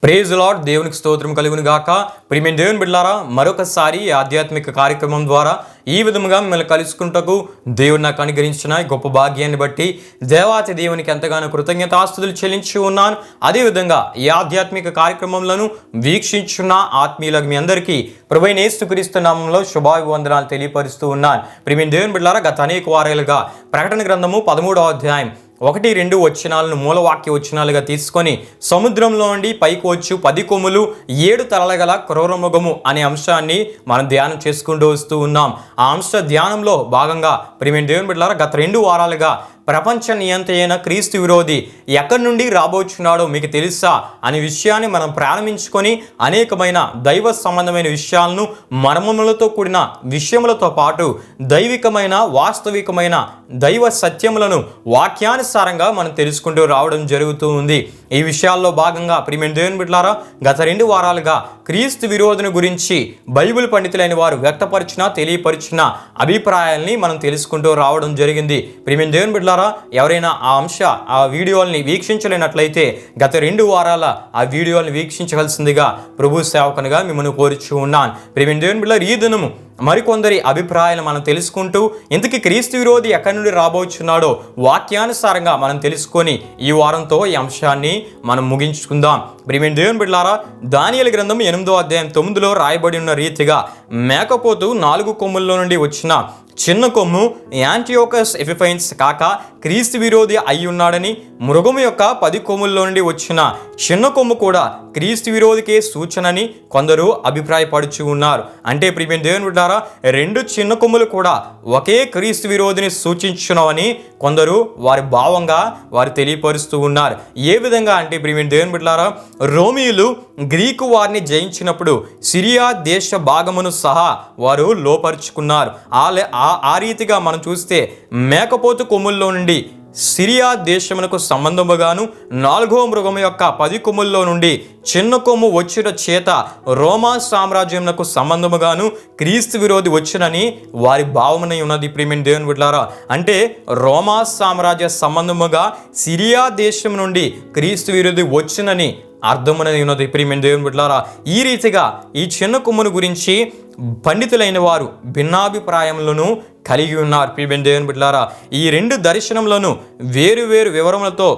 Praise lord. దేవునికి స్తోత్రం కలుగును గాక. ప్రియమైన దేవుని బిడ్డలారా, మరొకసారి ఆధ్యాత్మిక కార్యక్రమం ద్వారా ఈ విధముగా మిమ్మల్ని కలుసుకుంటకు దేవుడు నాకు అనుగ్రహించిన గొప్ప భాగ్యాన్ని బట్టి దేవాతి దేవునికి ఎంతగానో కృతజ్ఞతాస్తుతులు చెల్లించి ఉన్నాను. అదేవిధంగా ఈ ఆధ్యాత్మిక కార్యక్రమంలో వీక్షించున్న ఆత్మీయులకు మీ అందరికీ ప్రభువైన యేసుక్రీస్తు నామములో శుభాభివందనాలు తెలియపరుస్తూ ఉన్నాను. ప్రియమైన దేవుని బిడ్డలారా, గత అనేక వారాలుగా ప్రకటన గ్రంథము 13వ అధ్యాయం 1-2 వచనాలను మూలవాక్య వచనాలుగా తీసుకొని సముద్రంలో నుండి పైకి వచ్చు 10 కొమ్ములు 7 తలల గల క్రూరమృగము అనే అంశాన్ని మనం ధ్యానం చేసుకుంటూ వస్తూ ఉన్నాం. ఆ అంశ ధ్యానంలో భాగంగా ప్రియమైన దేవుని బిడ్డలారా, గత 2 వారాలుగా ప్రపంచ నియంత అయిన క్రీస్తు విరోధి ఎక్కడి నుండి రాబోచున్నాడో మీకు తెలుసా అనే విషయాన్ని మనం ప్రారంభించుకొని అనేకమైన దైవ సంబంధమైన విషయాలను మర్మములతో కూడిన విషయములతో పాటు దైవికమైన వాస్తవికమైన దైవ సత్యములను వాక్యానుసారంగా మనం తెలుసుకుంటూ రావడం జరుగుతూ ఉంది. ఈ విషయాల్లో భాగంగా ప్రియమైన దేవుని బిడ్డలారా, గత 2 వారాలుగా క్రీస్తు విరోధుని గురించి బైబిల్ పండితులైన వారు వ్యక్తపరిచిన తెలియపరిచిన అభిప్రాయాల్ని మనం తెలుసుకుంటూ రావడం జరిగింది. ప్రియమైన దేవుని బిడ్డలారా, ఎవరైనా ఆ వీడియోల్ని వీక్షించలేనట్లయితే గత 2 వారాల ఆ వీడియోల్ని వీక్షించవలసిందిగా ప్రభు సేవకునిగా మిమ్మల్ని కోరుచూ ఉన్నాను. ప్రియమైన దేవుని బిడ్డలారా, ఈ దినము మరికొందరి అభిప్రాయాలు మనం తెలుసుకుంటూ ఇంతకీ క్రీస్తు విరోధి ఎక్కడి నుండి రాబోచున్నాడో వాక్యానుసారంగా మనం తెలుసుకొని ఈ వారంతో ఈ అంశాన్ని మనం ముగించుకుందాం. ప్రియమైన దేవుని బిడ్డలారా, దానియేలు గ్రంథం 8వ అధ్యాయం 9లో రాయబడి ఉన్న రీతిగా మేకపోతు 4 కొమ్ముల్లో నుండి వచ్చిన చిన్న కొమ్ము యాంటియోకస్ ఎపిఫైన్స్ కాక క్రీస్తు విరోధి అయి ఉన్నాడని, మృగము యొక్క 10 కొమ్ముల్లో నుండి వచ్చిన చిన్న కొమ్ము కూడా క్రీస్తు విరోధికే సూచనని కొందరు అభిప్రాయపడుచు ఉన్నారు. అంటే ప్రియమైన దేవుని బిడ్డలారా, 2 చిన్న కొమ్ములు కూడా ఒకే క్రీస్తు విరోధిని సూచించునవని కొందరు వారి భావంగా వారు తెలియపరుస్తూ ఉన్నారు. ఏ విధంగా అంటే ప్రియమైన దేవుని బిడ్డలారా, రోమీయులు గ్రీకు వారిని జయించినప్పుడు సిరియా దేశ భాగమును సహా వారు లోపరుచుకున్నారు. ఆ రీతిగా మనం చూస్తే మేకపోతు కొమ్ముల్లో నుండి సిరియా దేశమునకు సంబంధముగాను, 4వ మృగము యొక్క 10 కొమ్ముల్లో నుండి చిన్న కొమ్ము వచ్చిన చేత రోమా సామ్రాజ్యమునకు సంబంధముగాను క్రీస్తు విరోధి వచ్చునని వారి భావనై ఉన్నది. ప్రియమైన దేవుని బిడ్డలారా, అంటే రోమా సామ్రాజ్య సంబంధముగా సిరియా దేశం నుండి క్రీస్తు విరోధి వచ్చునని అర్థమునది ఉన్నది. ప్రియమైన దేవుని బిడ్డలారా, ఈ రీతిగా ఈ చిన్న కొమ్మును గురించి పండితులైన వారు భిన్నాభిప్రాయములను కలిగి ఉన్నారు. ప్రియమైన దేవుని బిడ్డలారా, ఈ 2 దర్శనములను వేరు వేరు వివరములతో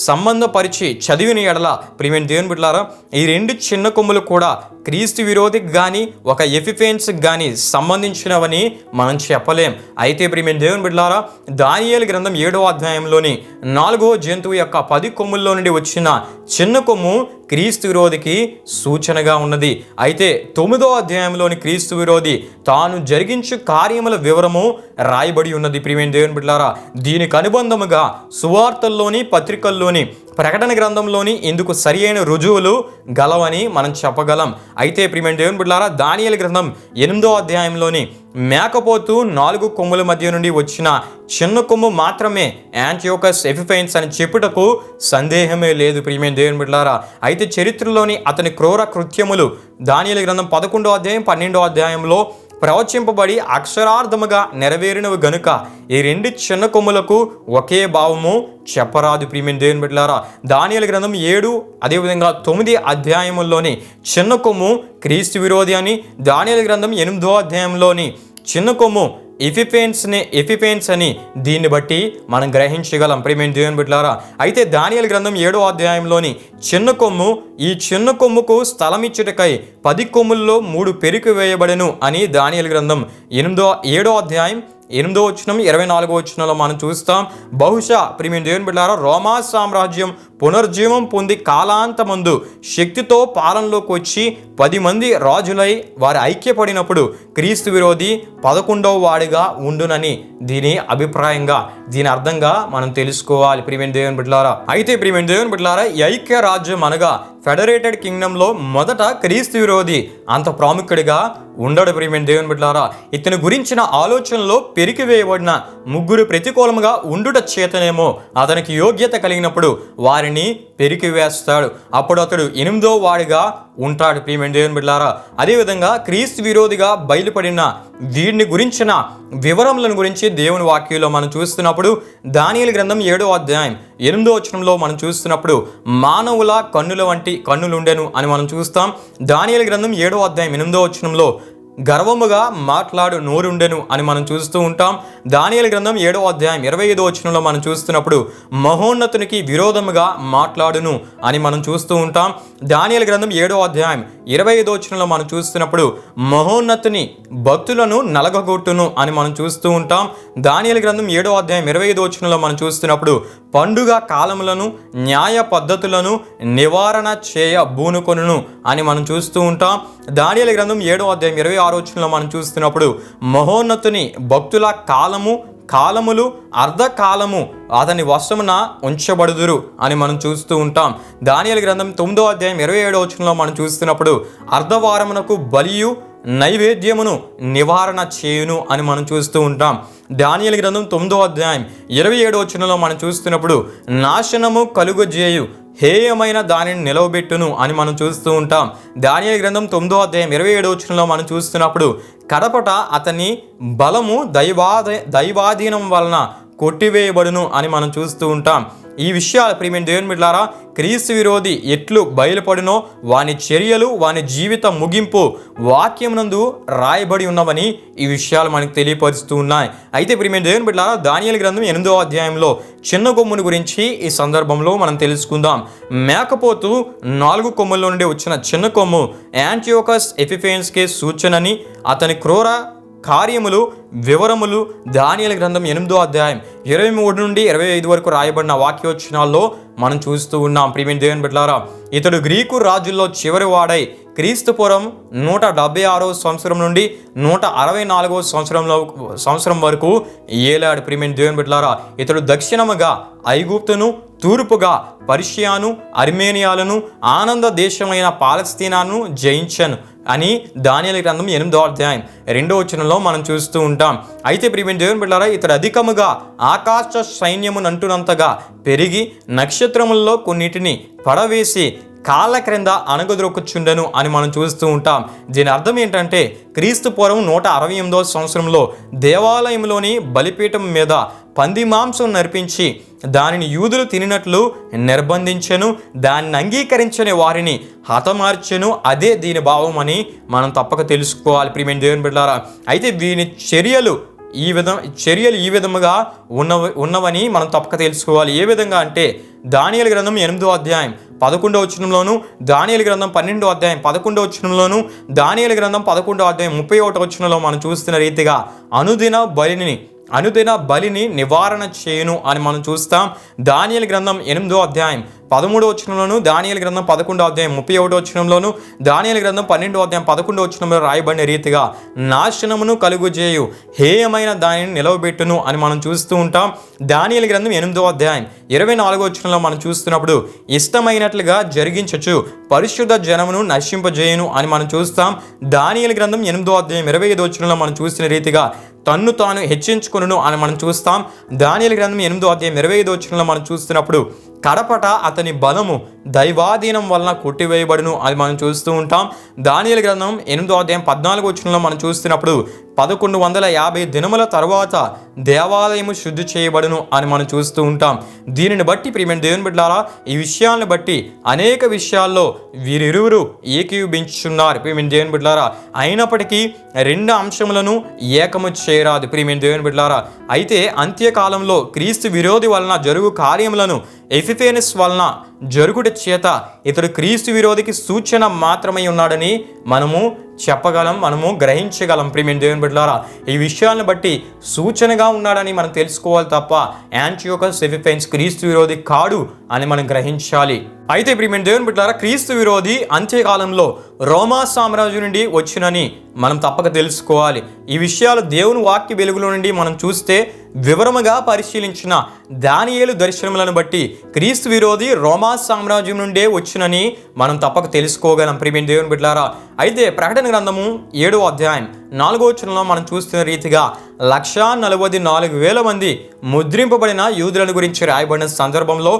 సంబంధపరిచి చదివిన ఎడల ప్రియమైన దేవుని బిడ్డలారా, ఈ 2 చిన్న కొమ్ములు కూడా క్రీస్తు విరోధికి కానీ ఒక ఎపిఫెన్స్కి కానీ సంబంధించినవని మనం చెప్పలేం. అయితే ప్రియమైన దేవుని బిడ్డలారా, దానియేలు గ్రంథం 7వ అధ్యాయంలోని 4వ జంతువు యొక్క 10 కొమ్ముల్లో నుండి వచ్చిన చిన్న కొమ్ము క్రీస్తు విరోధికి సూచనగా ఉన్నది. అయితే 9వ అధ్యాయంలోని క్రీస్తు విరోధి తాను జరిగించు కార్యముల వివరము రాయబడి ఉన్నది. ప్రియమైన దేవుని బిడ్డలారా, దీనికి అనుబంధముగా సువార్తల్లోని పత్రికల్లోని ప్రకటన గ్రంథంలోని ఇందుకు సరి అయిన రుజువులు గలవని మనం చెప్పగలం. అయితే ప్రియమైన దేవుని బిడ్డలారా, దానియేలు గ్రంథం 8వ అధ్యాయంలోని మేకపోతు 4 కొమ్ముల మధ్య నుండి వచ్చిన చిన్న కొమ్ము మాత్రమే యాంటియోకస్ ఎపిఫైన్స్ అని చెప్పుటకు సందేహమే లేదు. ప్రియమైన దేవుని బిడ్డలారా, అయితే చరిత్రలోని అతని క్రూర కృత్యములు దానియేలు గ్రంథం 11వ అధ్యాయం 12వ అధ్యాయంలో ప్రవచింపబడి అక్షరార్థముగా నెరవేరినవి గనుక ఈ 2 చిన్న కొమ్ములకు ఒకే భావము చెప్పరాదు. ప్రియమైన దేవుని బిడ్డలారా, దానియేలు గ్రంథం 7 అదేవిధంగా 9 అధ్యాయముల్లోని చిన్న కొమ్ము క్రీస్తు విరోధి అని, దానియేలు గ్రంథం 8వ అధ్యాయంలోని చిన్న కొమ్ము ఎపిఫెన్స్ అని దీన్ని బట్టి మనం గ్రహించగలం. ప్రియమైన దేవుని బిడ్డలారా, అయితే దానియేలు గ్రంథం 7వ అధ్యాయంలోని చిన్న కొమ్ము ఈ చిన్న కొమ్ముకు స్థలం ఇచ్చుటకై 10 కొమ్ముల్లో 3 పెరికి వేయబడెను అని దానియేలు గ్రంథం 7వ అధ్యాయం 8వ వచనం 24వ వచనంలో మనం చూస్తాం. బహుశా ప్రియమైన దేవుని బిడ్డలారా, రోమా సామ్రాజ్యం పునర్జీవం పొంది కాలాంతమందు శక్తితో పాలనలోకి వచ్చి 10 మంది రాజులై వారు ఐక్యపడినప్పుడు క్రీస్తు విరోధి 11వ వాడిగా ఉండునని దీని అభిప్రాయంగా దీని అర్థంగా మనం తెలుసుకోవాలి. ప్రియమైన దేవుని బిడ్డలారా, అయితే ప్రియమైన దేవుని బిడ్డలారా, ఈ ఐక్య రాజ్యం అనగా ఫెడరేటెడ్ కింగ్డంలో మొదట క్రీస్తు విరోధి అంత ప్రాముఖ్యుడిగా ఉండడు. ప్రియమైన దేవుని బిడ్డలారా, ఇతని గురించిన ఆలోచనలో పెరికివేయబడిన 3 ప్రతికూలముగా ఉండుట చేతనేమో అతనికి యోగ్యత కలిగినప్పుడు వారిని పెరికివేస్తాడు. అప్పుడు అతడు 8వ వాడిగా ఉంటాడు. ప్రియమైన దేవుని బిడ్డలారా, అదేవిధంగా క్రీస్తు విరోధిగా బయలుపడిన వీడిని గురించిన వివరములను గురించి దేవుని వాక్యంలో మనం చూస్తున్నప్పుడు దానియేలు గ్రంథం 7వ అధ్యాయం 8వ వచనంలో మనం చూస్తున్నప్పుడు మానవుల కన్నుల వంటి కన్నులుండెను అని మనం చూస్తాం. దానియేలు గ్రంథం 7వ అధ్యాయం 8వ వచనంలో గర్వముగా మాట్లాడు నోరుండెను అని మనం చూస్తూ ఉంటాం. దానియేలు గ్రంథం 7వ అధ్యాయం 25వ వచనంలో మనం చూస్తున్నప్పుడు మహోన్నతునికి విరోధముగా మాట్లాడును అని మనం చూస్తూ ఉంటాం. దానియేలు గ్రంథం 7వ అధ్యాయం 25వ వచనంలో మనం చూస్తున్నప్పుడు మహోన్నతుని భక్తులను నలగగొట్టును అని మనం చూస్తూ ఉంటాం. దానియేలు గ్రంథం 7వ అధ్యాయం 25వ వచనంలో మనం చూస్తున్నప్పుడు పండుగ కాలములను న్యాయ పద్ధతులను నివారణ చేయ బూనుకొనును అని మనం చూస్తూ ఉంటాం. దానియేలు గ్రంథం 7వ అధ్యాయం 26వ వచనంలో మనం చూస్తున్నప్పుడు మహోన్నతుని భక్తుల కాలములు అర్ధకాలము అతని వశమున ఉంచబడుదురు అని మనం చూస్తూ ఉంటాం. దానియేలు గ్రంథం 9వ అధ్యాయం 27వ వచనంలో మనం చూస్తున్నప్పుడు అర్ధవారమునకు బలియు నైవేద్యమును నివారణ చేయును అని మనం చూస్తూ ఉంటాం. దానియేలు గ్రంథం 9వ అధ్యాయం 27వ వచనంలో మనం చూస్తున్నప్పుడు నాశనము కలుగజేయు హేయమైన దానిని నిలవబెట్టును అని మనం చూస్తూ ఉంటాం. దానియేలు గ్రంథం 9వ అధ్యాయం 27వ వచనంలో మనం చూస్తున్నప్పుడు కడపట అతని బలము దైవాధీనం వలన కొట్టివేయబడును అని మనం చూస్తూ ఉంటాం. ఈ విషయాలు ప్రియమైన దేవుని బిడ్డలారా, క్రీస్తు విరోధి ఎట్లు బయలుపడినో వాని చర్యలు వాని జీవిత ముగింపు వాక్యమునందు రాయబడి ఉన్నవని ఈ విషయాలు మనకు తెలియపరుస్తూ ఉన్నాయి. అయితే ప్రియమైన దేవుని బిడ్డలారా, దానియేలు గ్రంథం 8వ అధ్యాయంలో చిన్న కొమ్ముని గురించి ఈ సందర్భంలో మనం తెలుసుకుందాం. మేకపోతు 4 కొమ్ముల నుండి వచ్చిన చిన్న కొమ్ము యాంటియోకస్ ఎపిఫెనెస్కే సూచనని అతని క్రూర కార్యములు వివరములు దానియేలు గ్రంథం 8వ అధ్యాయం 23 నుండి 25 వరకు రాయబడిన వాక్యోచనాల్లో మనం చూస్తూ ఉన్నాం. ప్రియమైన దేవుని బిడ్డలారా, ఇతడు గ్రీకు రాజుల్లో చివరి వాడై క్రీస్తుపురం 176వ సంవత్సరం నుండి 164వ సంవత్సరం వరకు ఏలాడు. ప్రియమైన దేవుని బిడ్డలారా, ఇతడు దక్షిణముగా ఐగుప్తును, తూర్పుగా పర్షియాను, అర్మేనియాలను, ఆనంద దేశమైన పాలస్తీనాను జయించను అని దానియేలు గ్రంథం 8వ అధ్యాయం 2వ వచనంలో మనం చూస్తూ ఉంటాం. అయితే ప్రియమైన దేవుని బిడ్డలారా, ఇతడు అధికముగా ఆకాశ సైన్యమునంటునంతగా పెరిగి నక్షత్రములలో కొన్నిటిని పడవేసి కాళ్ళ క్రింద అణగదొరుకుచుండెను అని మనం చూస్తూ ఉంటాం. దీని అర్థం ఏంటంటే క్రీస్తు పూర్వం 168వ సంవత్సరంలో దేవాలయంలోని బలిపీఠం మీద పంది మాంసం నర్పించి దానిని యూదులు తినినట్లు నిర్బంధించెను, దాన్ని అంగీకరించని వారిని హతమార్చెను. అదే దీని భావం అని మనం తప్పక తెలుసుకోవాలి ప్రియమైన దేవుని బిడ్డలారా. అయితే దీని చర్యలు ఈ విధముగా ఉన్నవని మనం తప్పక తెలుసుకోవాలి. ఏ విధంగా అంటే దానియేలు గ్రంథం 8వ అధ్యాయం 11వ వచనంలోను, దానియేలు గ్రంథం 12వ అధ్యాయం 11వ వచనంలోను, దానియేలు గ్రంథం 11వ అధ్యాయం 31వ వచనంలో మనం చూస్తున్న రీతిగా అనుదిన బలిని నివారణ చేయును అని మనం చూస్తాం. దానియేలు గ్రంథం 8వ అధ్యాయం 13వ వచనంలోను, దానియేలు గ్రంథం 11వ అధ్యాయం 31వ వచనంలోను, దానియేలు గ్రంథం 12వ అధ్యాయం 11వ వచనంలో రాయబడిన రీతిగా నాశనమును కలుగుజేయు హేయమైన దానిని నిలవబెట్టును అని మనం చూస్తూ ఉంటాం. దానియేలు గ్రంథం 8వ అధ్యాయం 24వ వచనంలో మనం చూస్తున్నప్పుడు ఇష్టమైనట్లుగా జరిగించచ్చు పరిశుద్ధ జనమును నశింపజేయును అని మనం చూస్తాం. దానియేలు గ్రంథం 8వ అధ్యాయం 25వ వచనంలో మనం చూసిన రీతిగా తన్ను తాను హెచ్చించుకొనును అని మనం చూస్తాం. దానియేలు గ్రంథం 8వ అధ్యాయం 25వ వచనంలో మనం చూస్తున్నప్పుడు కడపట అతని బలము దైవాధీనం వలన కొట్టివేయబడును అని మనం చూస్తూ ఉంటాం. దానియేలు గ్రంథం 8వ అధ్యాయం 14వ వచనంలో మనం చూస్తున్నప్పుడు 1150 దినముల తర్వాత దేవాలయము శుద్ధి చేయబడును అని మనం చూస్తూ ఉంటాం. దీనిని బట్టి ప్రియమైన దేవుని బిడ్డలారా, ఈ విషయాలను బట్టి అనేక విషయాల్లో వీరిరువురు ఏకీభవించున్నారు ప్రియమైన దేవుని బిడ్డలారా. అయినప్పటికీ 2 అంశములను ఏకము చేయరాదు ప్రియమైన దేవుని బిడ్డలారా. అయితే అంత్యకాలంలో క్రీస్తు విరోధి వలన జరుగు కార్యములను ఎపిఫెనెస్ వలన జరుగుట చేత ఇతడు క్రీస్తు విరోధికి సూచన మాత్రమై ఉన్నాడని మనము చెప్పగలం, మనము గ్రహించగలం ప్రియమైన దేవుని బిడ్డలారా. ఈ విషయాలను బట్టి సూచనగా ఉన్నాడని మనం తెలుసుకోవాలి తప్ప యాంటియోకస్ ఎపిఫెనెస్ క్రీస్తు విరోధి కాడు అని మనం గ్రహించాలి. అయితే ప్రియమైన దేవుని బిడ్డలారా, క్రీస్తు విరోధి అంత్యకాలంలో రోమా సామ్రాజ్యం నుండి వచ్చినని మనం తప్పక తెలుసుకోవాలి. ఈ విషయాలు దేవుని వాక్య వెలుగులో నుండి మనం చూస్తే వివరముగా పరిశీలించిన దానియేలు దర్శనములను బట్టి క్రీస్తు విరోధి రోమా సామ్రాజ్యం నుండే వచ్చినని మనం తప్పక తెలుసుకోగలం ప్రియమైన దేవుని బిడ్డలారా. అయితే ప్రకటన గ్రంథము 7వ అధ్యాయం 4వ వచనంలో మనం చూస్తున్న రీతిగా 144,000 మంది ముద్రింపబడిన యూదులను గురించి రాయబడిన సందర్భంలో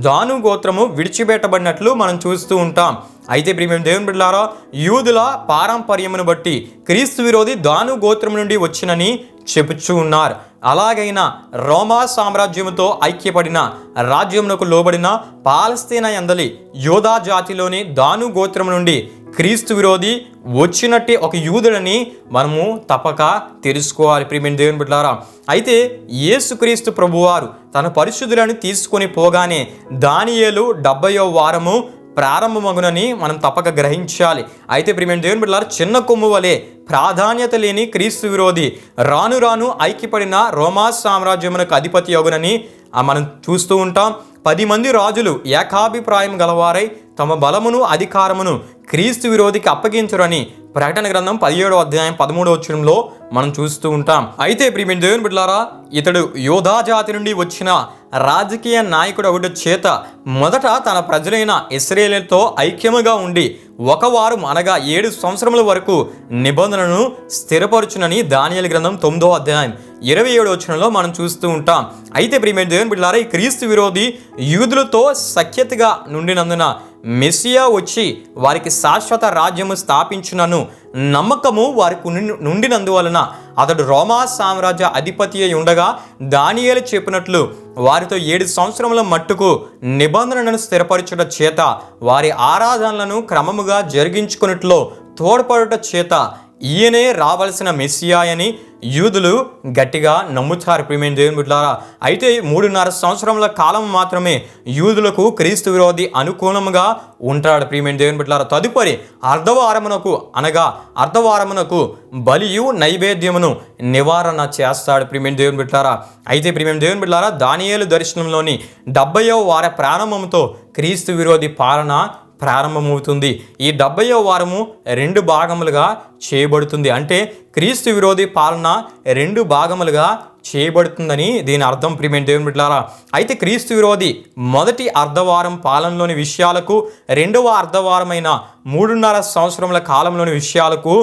దాను గోత్రము విడిచిపెట్టబడినట్లు మనం చూస్తూ ఉంటాం. అయితే ప్రియమైన దేవుని బిడ్డలారా, యూదుల పారంపర్యమును బట్టి క్రీస్తు విరోధి దాను గోత్రం నుండి వచ్చినని చెప్పుచూ ఉన్నారు. అలాగైనా రోమా సామ్రాజ్యముతో ఐక్యపడిన రాజ్యమునకు లోబడిన పాలస్తీనా యందలి యోధా జాతిలోని దాను గోత్రం నుండి క్రీస్తు విరోధి వచ్చినట్టే ఒక యూదుడని మనము తప్పక తెలుసుకోవాలి ప్రియమైన దేవుని బిడ్డలారా. అయితే యేసుక్రీస్తు ప్రభువారు తన పరిశుద్ధులను తీసుకొని పోగానే దానియేలు 70వ వారము ప్రారంభమగునని మనం తప్పక గ్రహించాలి. అయితే ప్రియమైన దేవుని బిడ్డలారా, చిన్న కొమ్ము వలె ప్రాధాన్యత లేని క్రీస్తు విరోధి రాను రాను ఐక్యపడిన రోమా సామ్రాజ్యమునకు అధిపతి అగునని మనం చూస్తూ ఉంటాం. 10 మంది రాజులు ఏకాభిప్రాయం గలవారై తమ బలమును అధికారమును క్రీస్తు విరోధికి అప్పగించురని ప్రకటన గ్రంథం 17వ అధ్యాయం 13వ వచనంలో మనం చూస్తూ ఉంటాం. అయితే ప్రియమైన దేవుని బిడ్డలారా, ఇతడు యోధా జాతి నుండి వచ్చిన రాజకీయ నాయకుడు ఒకటి చేత మొదట తన ప్రజలైన ఇశ్రాయేలుతో ఐక్యముగా ఉండి ఒక వారం అనగా 7 సంవత్సరముల వరకు నిబంధనను స్థిరపరచునని దానియేలు గ్రంథం 9వ అధ్యాయం 27వ వచనంలో మనం చూస్తూ ఉంటాం. అయితే ప్రియమైన దేవుని బిడ్డలారా, ఈ క్రీస్తు విరోధి యూదులతో సఖ్యతగా నుండినందున మెస్సియా వచ్చి వారికి శాశ్వత రాజ్యము స్థాపించునను నమ్మకము వారికి నుండినందువలన అతడు రోమా సామ్రాజ్య అధిపతి అయి ఉండగా దానియేలు చెప్పినట్లు వారితో 7 సంవత్సరముల మట్టుకు నిబంధనలను స్థిరపరచుట చేత వారి ఆరాధనలను క్రమముగా జరిగించుకున్నట్లో తోడ్పడుట చేత ఈయనే రావలసిన మెస్సియా అని యూదులు గట్టిగా నమ్ముతారు ప్రియమైన దేవుని బిడ్డలారా. అయితే 3.5 సంవత్సరముల కాలం మాత్రమే యూదులకు క్రీస్తు విరోధి అనుకూలముగా ఉంటాడు ప్రియమైన దేవుని బిడ్డలారా. తదుపరి అర్ధవారమునకు బలియు నైవేద్యమును నివారణ చేస్తాడు ప్రియమైన దేవుని బిడ్డలారా. అయితే ప్రియమైన దేవుని బిడ్డలారా, దానియేలు దర్శనంలోని 70వ వార ప్రారంభంతో క్రీస్తు విరోధి పాలన ప్రారంభమవుతుంది. ఈ 70వ వారము 2 భాగములుగా చేయబడుతుంది. అంటే క్రీస్తు విరోధి పాలన 2 భాగములుగా చేయబడుతుందని దీని అర్థం ప్రియమైన దేవుని బిడ్డలారా. అయితే క్రీస్తు విరోధి మొదటి అర్ధవారం పాలనలోని విషయాలకు రెండవ అర్ధవారమైన 3.5 సంవత్సరముల కాలంలోని విషయాలకు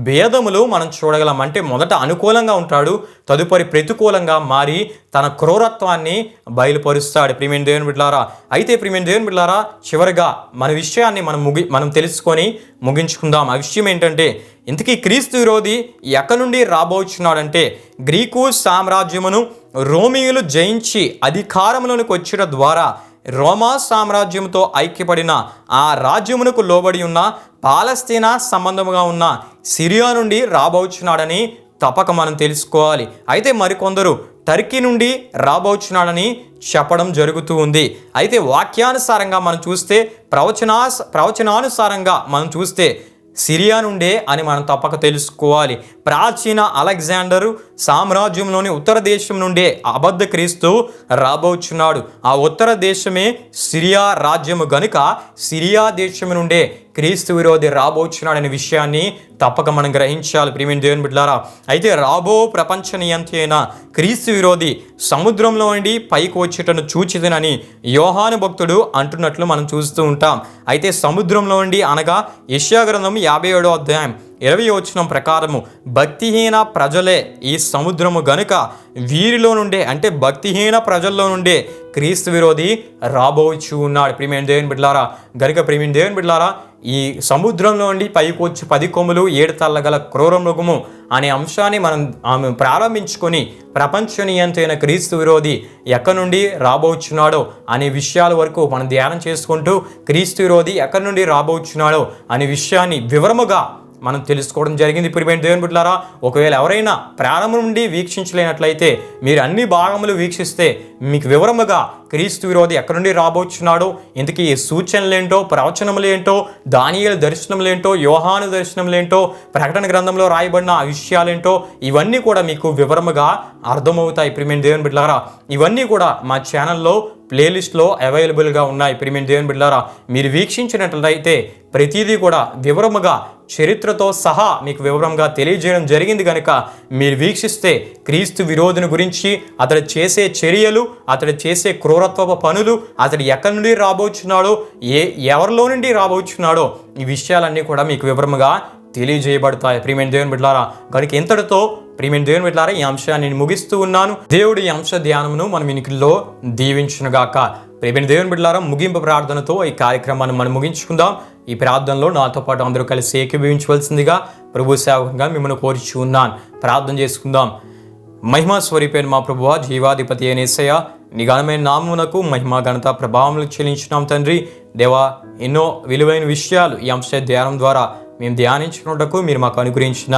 భేదములు మనం చూడగలం. అంటే మొదట అనుకూలంగా ఉంటాడు, తదుపరి ప్రతికూలంగా మారి తన క్రూరత్వాన్ని బయలుపరుస్తాడు ప్రియమైన దేవుని బిడ్డలారా. అయితే ప్రియమైన దేవుని బిడ్డలారా, చివరిగా మన విషయాన్ని మనం తెలుసుకొని ముగించుకుందాం. ఆ విషయం ఏంటంటే, ఇంతకీ క్రీస్తు విరోధి ఎక్కడి నుండి రాబోచున్నాడంటే, గ్రీకు సామ్రాజ్యమును రోమియులు జయించి అధికారంలోనికి వచ్చడం ద్వారా రోమా సామ్రాజ్యంతో ఐక్యపడిన ఆ రాజ్యమునకు లోబడి ఉన్న పాలస్తీనా సంబంధముగా ఉన్న సిరియా నుండి రాబోచున్నాడని తప్పక మనం తెలుసుకోవాలి. అయితే మరికొందరు టర్కీ నుండి రాబోచున్నాడని చెప్పడం జరుగుతూ ఉంది. అయితే వాక్యానుసారంగా మనం చూస్తే, ప్రవచనానుసారంగా మనం చూస్తే సిరియా నుండే అని మనం తప్పక తెలుసుకోవాలి. ప్రాచీన అలెగ్జాండరు సామ్రాజ్యంలోని ఉత్తర దేశం నుండే అబద్ధ క్రీస్తు రాబోచున్నాడు. ఆ ఉత్తర దేశమే సిరియా రాజ్యము గనుక సిరియా దేశం నుండే క్రీస్తు విరోధి రాబోచున్నాడనే విషయాన్ని తప్పక మనం గ్రహించాలి ప్రియమైన దేవుని బిడ్డలారా. అయితే రాబో ప్రపంచ నియంత్రి అయిన క్రీస్తు విరోధి సముద్రంలో నుండి పైకి వచ్చేటను చూచిదనని యోహాను భక్తుడు అంటున్నట్లు మనం చూస్తూ ఉంటాం. అయితే సముద్రంలో నుండి అనగా యెషయా గ్రంథం 57వ అధ్యాయం 20వ వచనం ప్రకారము భక్తిహీన ప్రజలే ఈ సముద్రము గనుక వీరిలో నుండే, అంటే భక్తిహీన ప్రజల్లో నుండే క్రీస్తు విరోధి రాబోచు ఉన్నాడు ప్రియమైన దేవుని బిడ్డలారా. గనుక ప్రియమైన దేవుని బిడ్డలారా, ఈ సముద్రంలో నుండి పైకి వచ్చి 10 కొమ్ములు 7 తల్ల గల క్రూర మృగము అనే అంశాన్ని మనం ప్రారంభించుకొని ప్రపంచ నియంత్రైన క్రీస్తు విరోధి ఎక్కడి నుండి రాబోచున్నాడో అనే విషయాల వరకు మనం ధ్యానం చేసుకుంటూ క్రీస్తు విరోధి ఎక్కడి నుండి రాబోచున్నాడో అనే విషయాన్ని వివరముగా మనం తెలుసుకోవడం జరిగింది ప్రియమైన దేవుని బిడ్డలారా. ఒకవేళ ఎవరైనా ప్రారంభం నుండి వీక్షించలేనట్లయితే మీరు అన్ని భాగములు వీక్షిస్తే మీకు వివరముగా క్రీస్తు విరోధి ఎక్కడి నుండి రాబోచున్నాడో, ఇంతకీ సూచనలేంటో, ప్రవచనములేంటో, దానియేలు దర్శనములేంటో, యోహాను దర్శనములేంటో, ప్రకటన గ్రంథంలో రాయబడిన ఆ విషయాలేంటో ఇవన్నీ కూడా మీకు వివరముగా అర్థమవుతాయి ప్రియమైన దేవుని బిడ్డలారా. ఇవన్నీ కూడా మా ఛానల్లో ప్లేలిస్ట్లో అవైలబుల్గా ఉన్నాయి ప్రియమైన దేవుని బిడ్డలారా. మీరు వీక్షించినట్లయితే ప్రతిదీ కూడా వివరముగా చరిత్రతో సహా మీకు వివరంగా తెలియజేయడం జరిగింది. కనుక మీరు వీక్షిస్తే క్రీస్తు విరోధిని గురించి, అతడు చేసే చర్యలు, అతడు చేసే క్రూరత్వపు పనులు, అతడు ఎక్కడి నుండి రాబోచున్నాడో, ఎవరిలో నుండి రాబోచున్నాడో ఈ విషయాలన్నీ కూడా మీకు వివరముగా తెలియజేయబడతాయి ప్రియమైన దేవుని బిడ్డలారా. కనుక ఇంతటితో ప్రియమైన దేవుని బిడ్డలారా ఈ అంశాన్ని నేను ముగిస్తూ ఉన్నాను. దేవుడు ఈ అంశ ధ్యానమును మనం ఇనికిలో దీవించునుగాక. ప్రియమైన దేవుని బిడ్డలారా, ముగింపు ప్రార్థనతో ఈ కార్యక్రమాన్ని మనం ముగించుకుందాం. ఈ ప్రార్థనలో నాతో పాటు అందరూ కలిసి ఏకీభవించవలసిందిగా ప్రభు సేవకంగా మిమ్మల్ని కోరుచు ఉన్నాను. ప్రార్థన చేసుకుందాం. మహిమా స్వరూపైన మా ప్రభువా, జీవాధిపతి అయిన యేసయ్య, నీ ఘనమైన నామమునకు మహిమ ఘనత ప్రభావములు చెల్లించున్నాం తండ్రి. దేవా, ఎన్నో విలువైన విషయాలు ఈ అంశ ధ్యానం ద్వారా మేము ధ్యానించుకున్నటకు మీరు మాకు అనుగ్రహించిన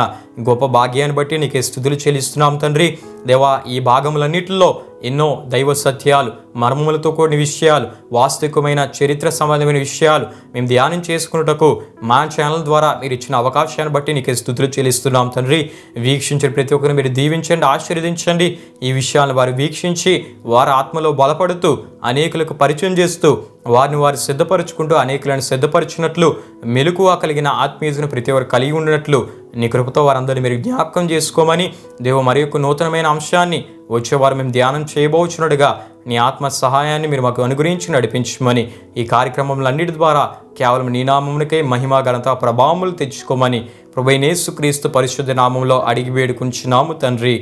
గొప్ప భాగ్యాన్ని బట్టి నీకే స్తుతులు చెల్లిస్తున్నాం తండ్రి. దేవా, ఈ భాగములన్నిటిలో ఎన్నో దైవ సత్యాలు, మర్మములతో కూడిన విషయాలు, వాస్తవికమైన చరిత్ర సంబంధమైన విషయాలు మేము ధ్యానం చేసుకున్నటకు మా ఛానల్ ద్వారా మీరు ఇచ్చిన అవకాశాన్ని బట్టి నీకే స్తుతులు చెల్లిస్తున్నాం తండ్రి. వీక్షించిన ప్రతి ఒక్కరిని మీరు దీవించండి, ఆశీర్వదించండి. ఈ విషయాలను వారు వీక్షించి వారి ఆత్మలో బలపడుతూ అనేకులకు పరిచయం చేస్తూ వారిని వారు సిద్ధపరచుకుంటూ అనేకులను సిద్ధపరిచినట్లు మెలకువ కలిగిన ఆత్మీయతను ప్రతి ఒక్కరు కలిగి ఉన్నట్లు నీ కృపతో వారందరినీ మీరు జ్ఞాపకం చేసుకోమని దేవ, మరి యొక్క నూతనమైన అంశాన్ని వచ్చేవారు మేము ధ్యానం చేయబోచున్నట్టుగా నీ ఆత్మ సహాయాన్ని మీరు మాకు అనుగ్రహించి నడిపించమని, ఈ కార్యక్రమములన్నిటి ద్వారా కేవలం నీ నామమునికే మహిమ ఘనత ప్రభావములు తెచ్చుకోమని ప్రభువైన యేసుక్రీస్తు పరిశుద్ధ నామంలో అడిగి వేడుకుంటున్నాము తండ్రి.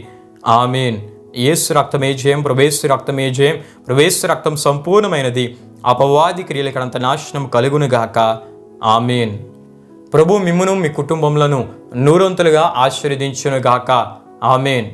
ఆమేన్. యేసు రక్తమే జయం, ప్రభుయేసు రక్తమే జయం, ప్రభుయేసు రక్తం సంపూర్ణమైనది, అపవాది క్రియలకంత నాశనం కలుగునుగాక. ఆమేన్. ప్రభు మిమ్మును మీ కుటుంబములను నూరంతులుగా ఆశీర్వదించునుగాక. ఆమేన్.